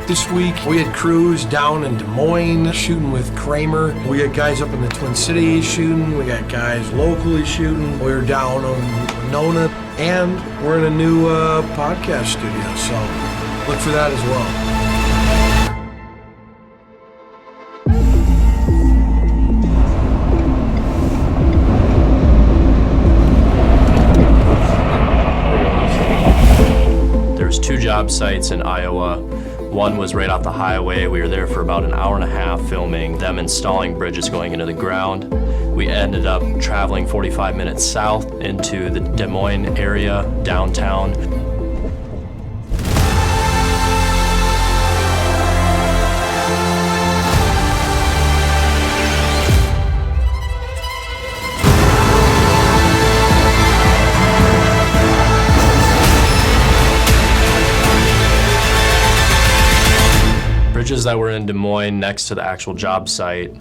this week. We had crews down in Des Moines shooting with Kramer. We got guys up in the Twin Cities shooting. We got guys locally shooting. We're down on Nona, and we're in a new podcast studio, so look for that as well. There's 2 job sites in Iowa. One was right off the highway. We were there for about an hour and a half filming them installing bridges going into the ground. We ended up traveling 45 minutes south into the Des Moines area, downtown. Bridges that were in Des Moines next to the actual job site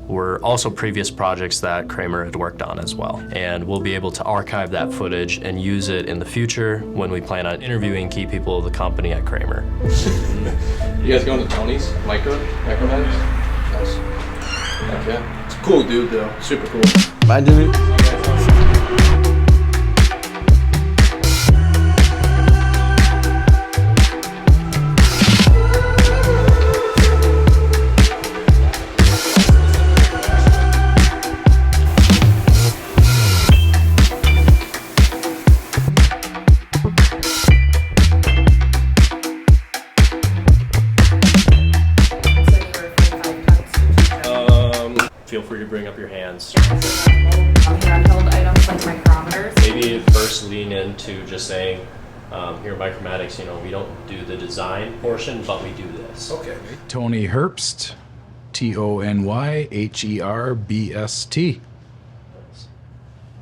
were also previous projects that Kramer had worked on as well. And we'll be able to archive that footage and use it in the future when we plan on interviewing key people of the company at Kramer. You guys going to Tony's Micromax? Nice. Heck yeah. It's a cool dude though. Super cool. Bye, dude. Feel free to bring up your hands. Handheld items like micrometers. Maybe first lean into just saying, here at Micromatics, we don't do the design portion, but we do this. Okay. Tony Herbst, Tonyherbst.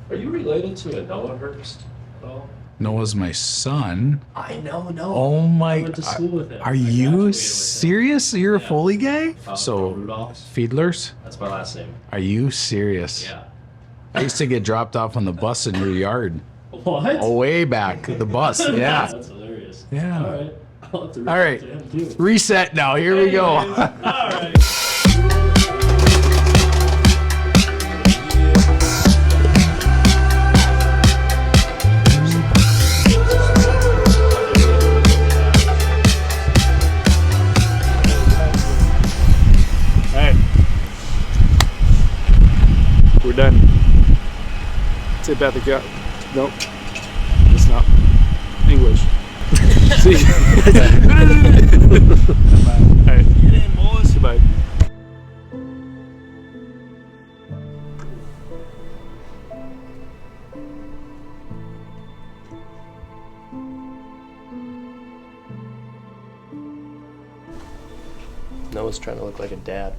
Are you related to a Noah Herbst at all? Noah's my son. I know Noah. Oh my! I went to school with him. Are I you graduated with him. serious? You're a Yeah. Foley guy? So Rudolph. Fiedlers? That's my last name. Are you serious? Yeah. I used to get dropped off on the bus in your yard. What? Oh, way back. The bus. Yeah. That's hilarious. Yeah. All right. I'll have to reach All right. out to him too. Reset now. Here we go. Anyways, all right. We're done. Say Beth again. Nope. It's not. English. See? Alright. Get in, boys. Goodbye. Noah's trying to look like a dad.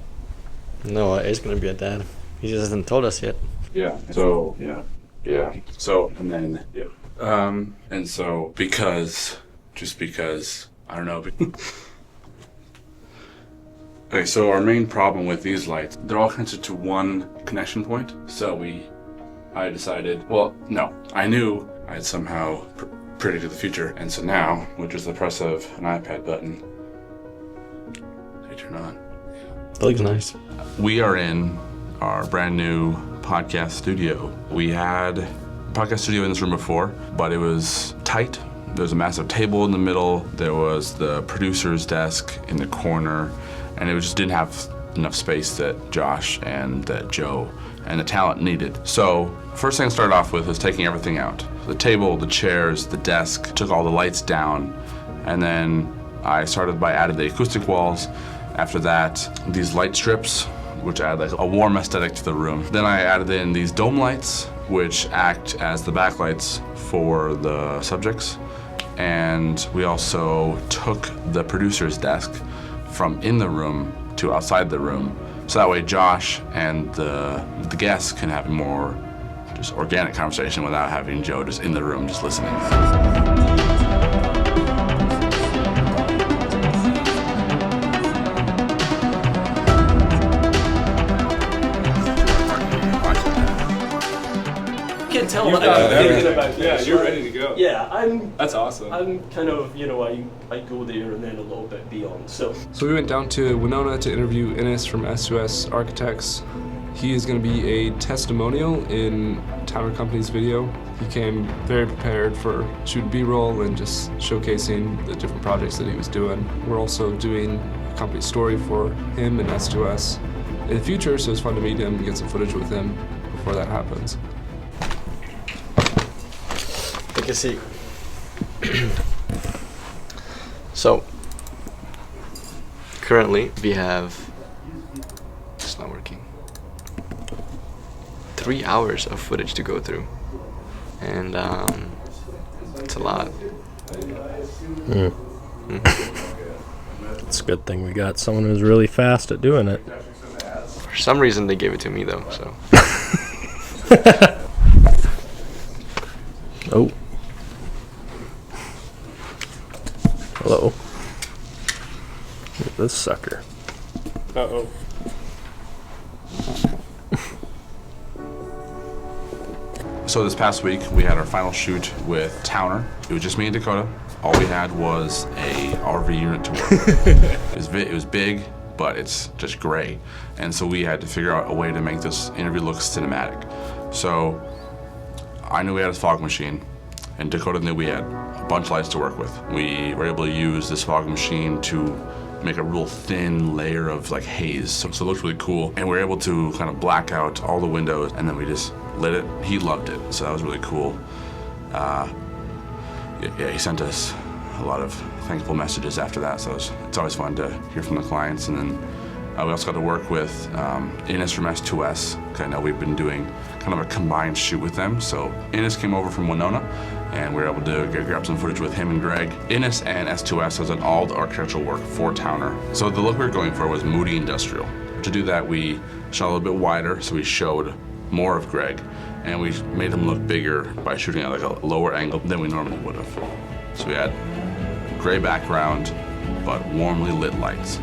Noah is gonna be a dad. He just hasn't told us yet. Yeah. So yeah. So and then and so because I don't know. Okay, so our main problem with these lights, they're all connected to one connection point. So I decided, well, no, I knew I had somehow predicted the future, and so now, with just the press of an iPad button, they turn on. That looks nice. We are in our brand new podcast studio. We had a podcast studio in this room before, but it was tight. There was a massive table in the middle. There was the producer's desk in the corner, and it just didn't have enough space that Josh and that Joe and the talent needed. So first thing I started off with was taking everything out. The table, the chairs, the desk, took all the lights down, and then I started by adding the acoustic walls. After that, these light strips, which add like a warm aesthetic to the room. Then I added in these dome lights, which act as the backlights for the subjects. And we also took the producer's desk from in the room to outside the room. So that way Josh and the guests can have a more just organic conversation without having Joe just in the room just listening. can tell You've that got I'm thinking everything. about Yeah, this. you're right? ready to go. Yeah, That's awesome. I'm kind of, you know, I go there and then a little bit beyond. So we went down to Winona to interview Innes from S2S Architects. He is going to be a testimonial in Towner Company's video. He came very prepared for shoot B-roll and just showcasing the different projects that he was doing. We're also doing a company story for him and S2S in the future, so it's fun to meet him and get some footage with him before that happens. Take a seat. So, currently we have, it's not working, 3 hours of footage to go through. And it's a lot. It's a good thing we got someone who's really fast at doing it. For some reason they gave it to me though, so. Oh. Hello. Look at this sucker. Uh-oh. So this past week, we had our final shoot with Towner. It was just me and Dakota. All we had was a RV unit to work with. It was big, but it's just gray. And so we had to figure out a way to make this interview look cinematic. So I knew we had a fog machine, and Dakota knew we had a bunch of lights to work with. We were able to use this fog machine to make a real thin layer of like haze. So it looked really cool. And we were able to kind of black out all the windows, and then we just lit it. He loved it, so that was really cool. Yeah, he sent us a lot of thankful messages after that, so it's always fun to hear from the clients. And then we also got to work with Innes from S2S, because I know we've been doing kind of a combined shoot with them. So Innes came over from Winona, and we were able to grab some footage with him and Greg. Innes and S2S has done all the architectural work for Towner. So the look we were going for was moody industrial. To do that, we shot a little bit wider, so we showed more of Greg, and we made him look bigger by shooting at like a lower angle than we normally would have. So we had gray background, but warmly lit lights.